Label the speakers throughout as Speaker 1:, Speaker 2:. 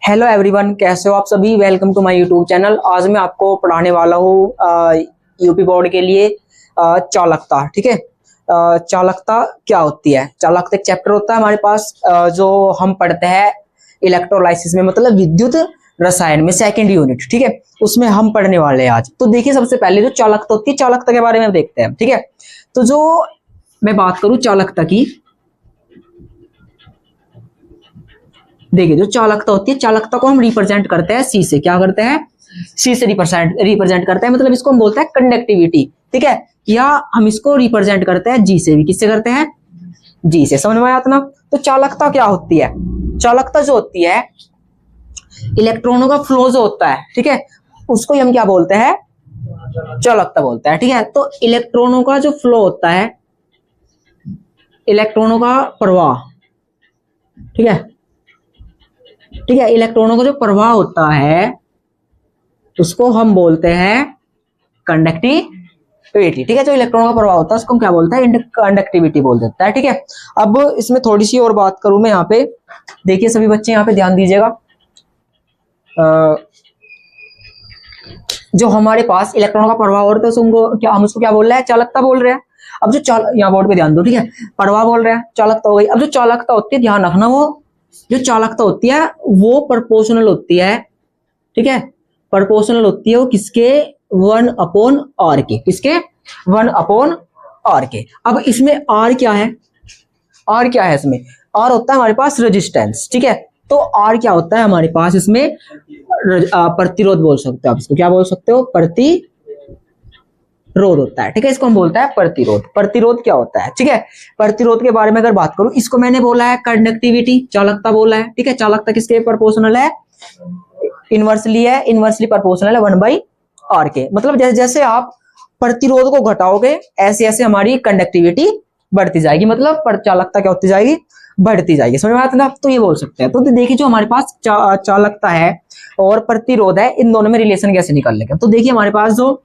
Speaker 1: Hello everyone, कैसे हो आप सभी। Welcome to my YouTube channel. आज मैं आपको पढ़ाने वाला हूँ यूपी बोर्ड के लिए चालकता। ठीक है, चालकता क्या होती है। चालकता एक चैप्टर होता है हमारे पास जो हम पढ़ते हैं इलेक्ट्रोलाइसिस में, मतलब विद्युत रसायन में, सेकंड यूनिट। ठीक है, उसमें हम पढ़ने वाले हैं आज। तो देखिए, सबसे पहले जो चालकता होती है, चालकता के बारे में देखते हैं। ठीक है, तो जो मैं बात करूं चालकता की, देखिए जो चालकता होती है, चालकता को हम रिप्रेजेंट करते हैं सी से। क्या करते हैं? सी से रिप्रेजेंट करते हैं, मतलब इसको हम बोलते हैं कंडक्टिविटी। ठीक है, या हम इसको रिप्रेजेंट करते हैं जी से भी। किससे करते हैं? जी से। समझ में आया ना। तो चालकता क्या होती है? चालकता जो होती है, इलेक्ट्रॉनों का फ्लो जो होता है, ठीक है, उसको हम क्या बोलते हैं? चालकता बोलते हैं। ठीक है, तो इलेक्ट्रॉनों का जो फ्लो होता है, इलेक्ट्रॉनों का प्रवाह, ठीक है, ठीक है, इलेक्ट्रॉनों का जो प्रवाह होता है उसको हम बोलते हैं कंडक्टिविटी। ठीक है, जो इलेक्ट्रॉनों का प्रवाह होता है उसको हम क्या बोलते हैं? कंडक्टिविटी बोल देता है। ठीक है, अब इसमें थोड़ी सी और बात करूं मैं यहाँ पे। देखिए सभी बच्चे यहाँ पे ध्यान दीजिएगा। जो हमारे पास इलेक्ट्रॉनों का प्रवाह हो रहा है हम उसको क्या बोल रहे हैं? चालकता बोल रहे हैं। अब जो यहाँ बोर्ड पे ध्यान दो। ठीक है, प्रवाह बोल रहे हैं, चालकता हो गई। अब जो चालकता होती है, ध्यान रखना, वो जो चालकता होती है वो प्रोपोर्शनल होती है। ठीक है, प्रोपोर्शनल होती है वो किसके? 1/r के। किसके? 1/r के। अब इसमें r क्या है? r क्या है इसमें? r होता है हमारे पास रेजिस्टेंस। ठीक है, तो r क्या होता है हमारे पास इसमें? प्रतिरोध बोल सकते हो आप इसको। क्या बोल सकते हो? प्रतिरोध होता है। ठीक है, इसको हम बोलते हैं प्रतिरोध। प्रतिरोध क्या होता है? ठीक है, प्रतिरोध के बारे में अगर बात करूं, इसको मैंने बोला है कंडक्टिविटी, चालकता बोला है। ठीक है, चालकता किसके प्रोपोर्शनल है? इनवर्सली है, इनवर्सली प्रोपोर्शनल है 1/r के। मतलब जैसे जैसे आप प्रतिरोध को घटाओगे ऐसे ऐसे हमारी कंडक्टिविटी बढ़ती जाएगी, मतलब चालकता क्या होती जाएगी? बढ़ती जाएगी। समझ में आता है? तो ये बोल सकते हैं। तो देखिए जो हमारे पास चालकता है और प्रतिरोध है, इन दोनों में रिलेशन कैसे निकाल लेंगे। तो देखिए हमारे पास जो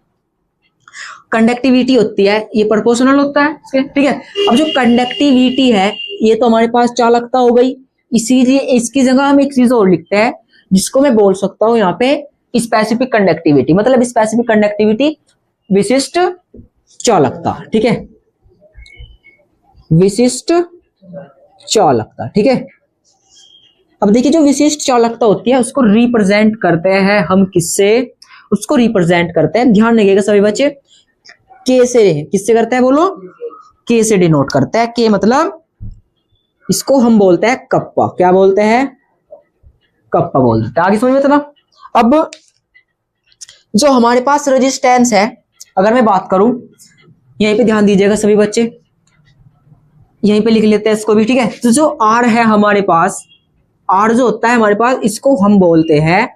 Speaker 1: कंडक्टिविटी होती है ये प्रोपोर्शनल होता है। ठीक है, अब जो कंडक्टिविटी है ये तो हमारे पास चालकता हो गई, इसीलिए इसकी जगह हम एक चीज और लिखते हैं जिसको मैं बोल सकता हूं यहाँ पे स्पेसिफिक कंडक्टिविटी। मतलब स्पेसिफिक कंडक्टिविटी, विशिष्ट चालकता। ठीक है, विशिष्ट चालकता। ठीक है, अब देखिए जो विशिष्ट चालकता होती है उसको रिप्रेजेंट करते हैं हम किससे? उसको रिप्रेजेंट करते हैं, ध्यान रखिएगा सभी बच्चे, के से। किससे करते हैं बोलो? के से डिनोट करते हैं। के मतलब इसको हम बोलते हैं कप्पा। क्या बोलते हैं? कप्पा बोलते हैं। आगे समझ में ना। अब जो हमारे पास रेजिस्टेंस है, अगर मैं बात करूं, यहीं पे ध्यान दीजिएगा सभी बच्चे, यहीं पे लिख लेते हैं इसको भी। ठीक है, तो जो आर है हमारे पास, आर जो होता है हमारे पास, इसको हम बोलते हैं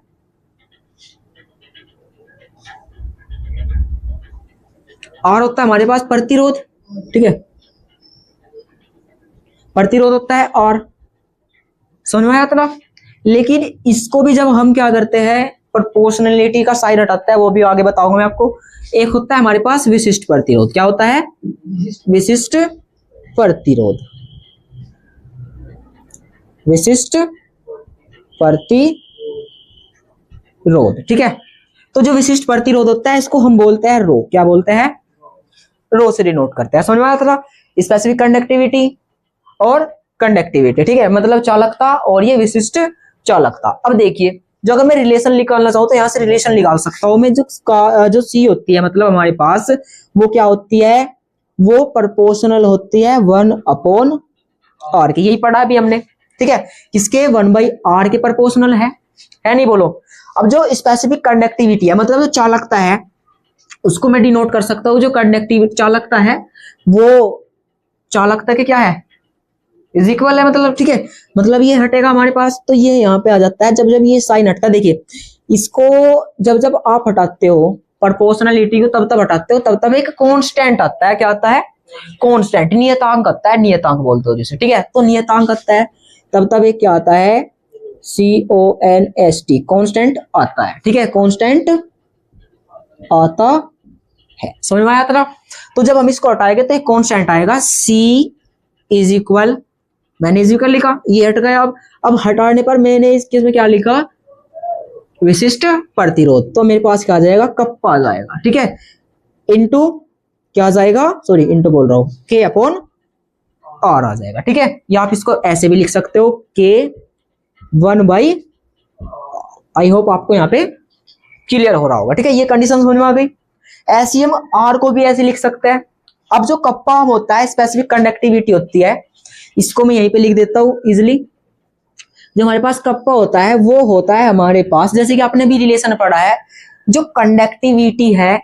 Speaker 1: आर होता है हमारे पास प्रतिरोध। ठीक है, प्रतिरोध होता है और, समझ में आया था ना। लेकिन इसको भी जब हम क्या करते हैं, प्रोपोर्शनलिटी का साइन हटाता है, वो भी आगे बताऊंगा मैं आपको। एक होता है हमारे पास विशिष्ट प्रतिरोध। क्या होता है? विशिष्ट प्रतिरोध। विशिष्ट प्रतिरोध। ठीक है, तो जो विशिष्ट प्रतिरोध होता है इसको हम बोलते हैं रो। क्या बोलते हैं? रो से डिनोट करते हैं। समझ में आया था? स्पेसिफिक कंडक्टिविटी और कंडक्टिविटी। ठीक है, मतलब चालकता और ये विशिष्ट चालकता। अब देखिए, जो अगर मैं रिलेशन निकालना चाहूँ तो यहां से रिलेशन निकाल सकता हूं मैं। जो सी होती है, मतलब हमारे पास वो क्या होती है? वो प्रोपोर्शनल होती है 1/r के। यही पढ़ा भी हमने। ठीक है, किसके? 1/r के प्रोपोर्शनल है नहीं बोलो। अब जो स्पेसिफिक कंडक्टिविटी है, मतलब जो चालकता है, उसको मैं डिनोट कर सकता हूँ, जो कंडक्टिविटी चालकता है वो चालकता के क्या है? इज इक्वल है, मतलब। ठीक है, मतलब ये हटेगा हमारे पास तो ये यहाँ पे आ जाता है। जब जब ये साइन हटता है, देखिए इसको जब जब आप हटाते हो प्रोपोर्शनलिटी को, तब तब हटाते हो, तब तब एक कांस्टेंट आता है। क्या आता है? कांस्टेंट, नियतांक आता है। नियतांक बोलते हो जिसे। ठीक है, तो नियतांक आता है, तब तब एक क्या आता है? CONST, कांस्टेंट आता है। ठीक है, कांस्टेंट आता है। समझ में आया था? तो जब हम इसको हटाएंगे तो एक कांस्टेंट आएगा, C इज इक्वल मैंने इजिकल लिखा, ये हट गया। अब हटाने पर मैंने इस केस में क्या लिखा, विशिष्ट प्रतिरोध। तो मेरे पास क्या आ जाएगा, कप्पा आ जाएगा, ठीक है, इनटू क्या आ जाएगा, सॉरी इनटू बोल रहा हूं, के अपॉन आर आ जाएगा, ठीक है। या आप इसको ऐसे भी लिख सकते हो, के 1/। आई होप आपको यहाँ पे क्लियर हो रहा होगा, ठीक है। ये कंडीशन समझ में आ गई। ऐसे हम आर को भी ऐसे लिख सकते हैं। अब जो कप्पा होता है स्पेसिफिक कंडक्टिविटी होती है, इसको मैं यहीं पे लिख देता हूं इजिली। जो हमारे पास कप्पा होता है वो होता है हमारे पास, जैसे कि आपने भी रिलेशन पढ़ा है, जो कंडक्टिविटी है,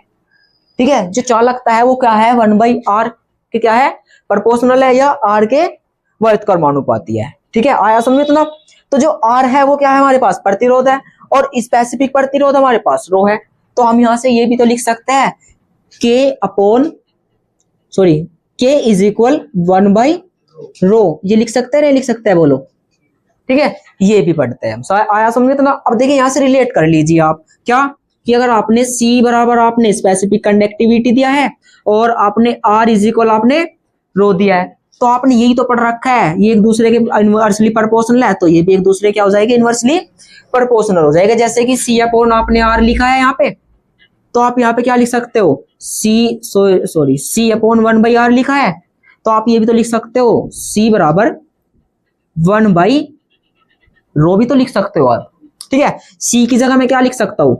Speaker 1: ठीक है, जो चालकता है वो क्या है, 1/r के क्या है, प्रोपोर्शनल है, या आर के व्युत्क्रमानुपाती है, ठीक है। आया समझ में इतना। तो जो आर है वो क्या है हमारे पास, प्रतिरोध है, और स्पेसिफिक प्रतिरोध हमारे पास रो है। तो हम यहां से ये भी तो लिख सकते हैं, के इज इक्वल 1/ρ, ये लिख सकते हैं, नहीं लिख सकते हैं, बोलो, ठीक है। ये भी पढ़ते हैं हम। आया समझ में इतना। अब देखिए यहां से रिलेट कर लीजिए आप, क्या कि अगर आपने C बराबर आपने स्पेसिफिक कंडक्टिविटी दिया है और आपने R इज इक्वल आपने रो दिया है, तो आपने यही तो पढ़ रखा है, ये एक दूसरे के इनवर्सली प्रोपोर्शनल है, तो ये भी एक दूसरे क्या हो जाएगा, इनवर्सली प्रोपोर्शनल हो जाएगा। जैसे कि C अपॉन आपने R लिखा है यहाँ पे, तो आप यहाँ पे क्या लिख सकते हो, C अपॉन 1/r लिखा है, तो आप ये भी तो लिख सकते हो, C बराबर 1/ρ भी तो लिख सकते हो आप, ठीक है। C की जगह मैं क्या लिख सकता हूँ,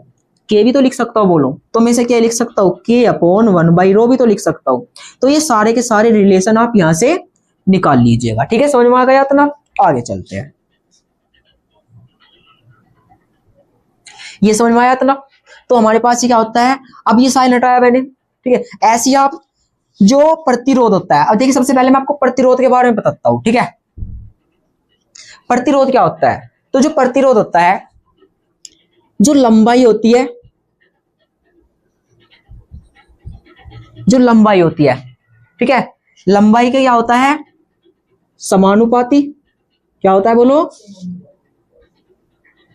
Speaker 1: K भी तो लिख सकता हूँ, बोलो, तो मैं से क्या लिख सकता हूँ, K अपॉन 1/ρ भी तो लिख सकता हूँ। तो ये सारे के सारे रिलेशन आप यहां से निकाल लीजिएगा, ठीक है। समझ में आ गया इतना। आगे चलते हैं, ये समझ में आया इतना। तो हमारे पास ये क्या होता है, अब ये साइन हटाया मैंने, ठीक है। ऐसे ही आप जो प्रतिरोध होता है, अब देखिए सबसे पहले मैं आपको प्रतिरोध के बारे में बताता हूं, ठीक है। प्रतिरोध क्या होता है, तो जो प्रतिरोध होता है, जो लंबाई होती है, जो लंबाई होती है, ठीक है, लंबाई का क्या होता है, समानुपाती। क्या होता है बोलो,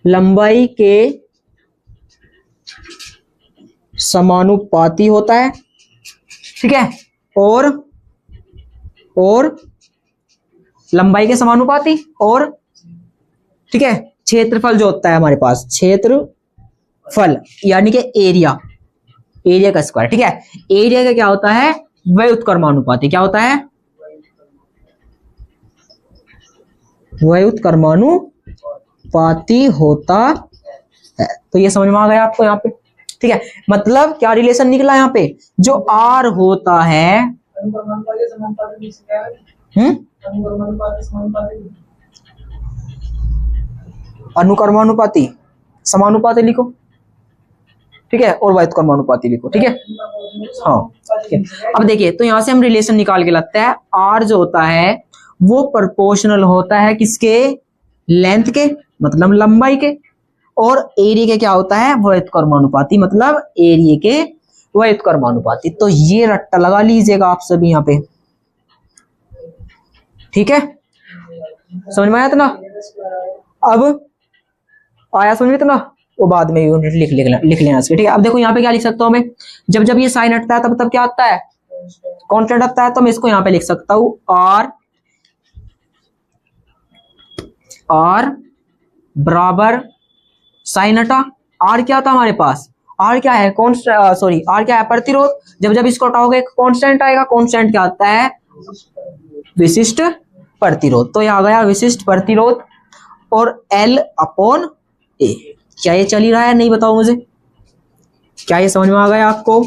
Speaker 1: लंबाई के समानुपाती होता है, ठीक है। और लंबाई के समानुपाती, और ठीक है, क्षेत्रफल जो होता है हमारे पास, क्षेत्रफल यानी कि एरिया का स्क्वायर, ठीक है। एरिया का क्या होता है, व्युत्क्रमानुपाती। क्या होता है, व्युत्क्रमानुपाती होता है। तो ये समझ में आ गया आपको यहाँ पे, ठीक है। मतलब क्या रिलेशन निकला यहाँ पे, जो आर होता है, अनुक्रमानुपाती, समानुपाती लिखो, ठीक है, और व्युत्क्रमानुपाती लिखो, ठीक है। हाँ, ठीक है। अब देखिए तो यहां से हम रिलेशन निकाल के लगता है, आर जो होता है वो प्रोपोर्शनल होता है किसके, लेंथ के, मतलब लंबाई के, और एरिया के क्या होता है, व्युत्क्रमानुपाती, मतलब एरिया के व्युत्क्रमानुपाती। तो ये रट्टा लगा लीजिएगा आप सभी यहाँ पे, ठीक है। समझ में आया इतना। अब आया समझ में इतना, वो बाद में यूनिट लिख लेना इसके, ठीक है। अब देखो यहाँ पे क्या लिख सकता हूँ मैं, जब ये साइन हटता है तब क्या आता है, कांस्टेंट आता है। तो मैं इसको यहाँ पे लिख सकता हूँ, आर बराबर साइन हटा, आर क्या था हमारे पास, आर क्या है, आर क्या है, प्रतिरोध। जब इसको हटाओगे कांस्टेंट आएगा, कांस्टेंट क्या आता है, विशिष्ट प्रतिरोध। तो ये आ गया विशिष्ट प्रतिरोध, और L अपॉन ए। क्या ये चल ही रहा है, नहीं बताओ मुझे, क्या ये समझ में आ गया आपको,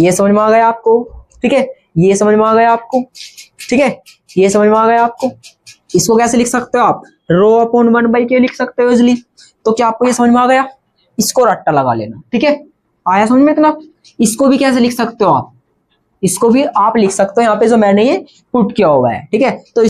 Speaker 1: ये समझ में आ गया आपको, ठीक है, ये समझ में आ गया आपको, ठीक है, ये समझ में आ गया आपको। इसको कैसे लिख सकते हो आप, रो अपॉन 1/k लिख सकते हो इजिली। तो क्या आपको ये समझ में आ गया, इसको रट्टा लगा लेना, ठीक है। आया समझ में इतना। इसको भी कैसे लिख सकते हो आप, इसको भी आप लिख सकते हो यहाँ पे जो मैंने ये पुट किया हुआ है, ठीक है। तो